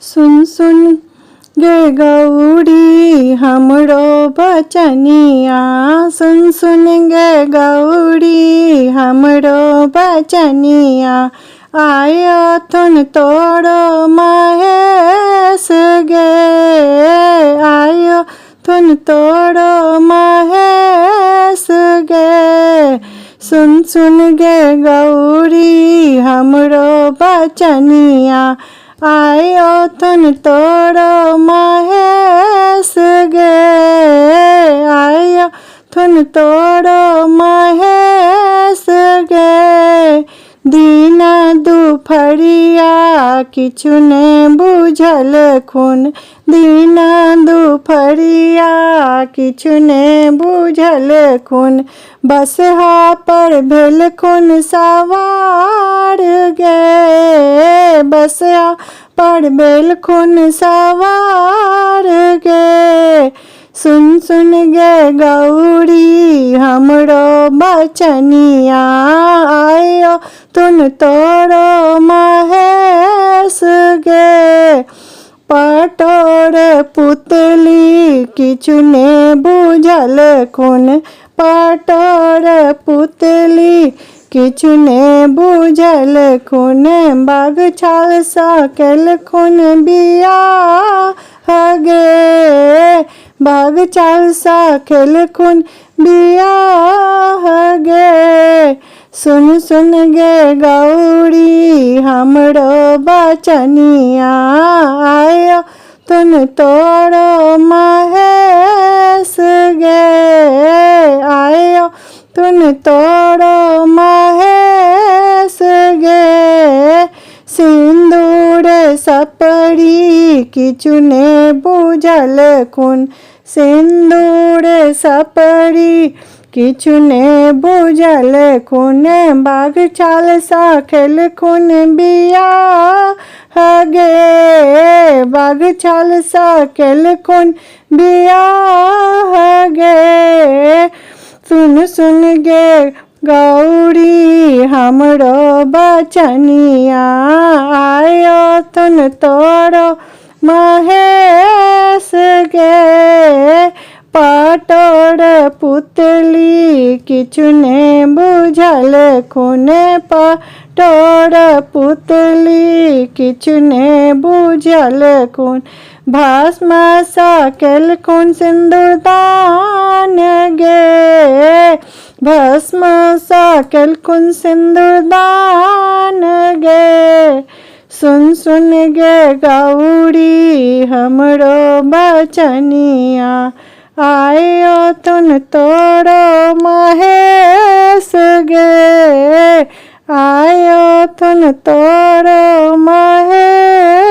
सुन सुन गे गौरी हमरो बचनिया, सुन सुन गे गौरी हमरो बचनिया। आयो थुन तोड़ो महेश गे, आयो थुन तोड़ो महेश गे। सुन सुन गे गौरी हमरो बचनिया, आयो थुन तोड़ो महेश गे, आयो थुन तोड़ो महेश गे। दीन दुपहरिया किछु ने बुझल खून, दीन दुपहरिया किछु ने बुझल खून। बसहा पर भेल खून सवार गे, बसहा पर भेल खून सवार गे। सुन सुन गे गौरी हमरो बचनिया, आयो थुन तोड़ो महेश गे। पटोर पुतली किछु ने बुझल खून, पटोर पुतली किछु ने बुझल खून। बाघ छाल सकल खून बियाह गे, बाघ छाल सकल खून बियाह गे। सुन सुन गे गौरी हमरो बचनिया, आयो थुन तोड़ो महेश गे, आयो थुन तोड़ो महेश गे। सिंदूर सपड़ी किछु ने बुझल खून, सिंदूर सपड़ी किछु ने बुझल खून। बाघ छाल सकल खून बियाह गे, बाघ छाल सकल खून बियाह गे। सुन सुन गे गौरी हमरो बचनिया, आयो थुन तोड़ो महेश गे। पटोर पुतली किछु ने बुझल खून, पटोर पुतली किछु ने बुझल खून। भस्म सकल खून सिंदूरदान गे, भस्म सकल खून सिंदूरदान गे। सुन सुन गे गौरी हमरो बचनिया, आयो थुन तोड़ो महेश गे, आयो थुन तोड़ो महेश।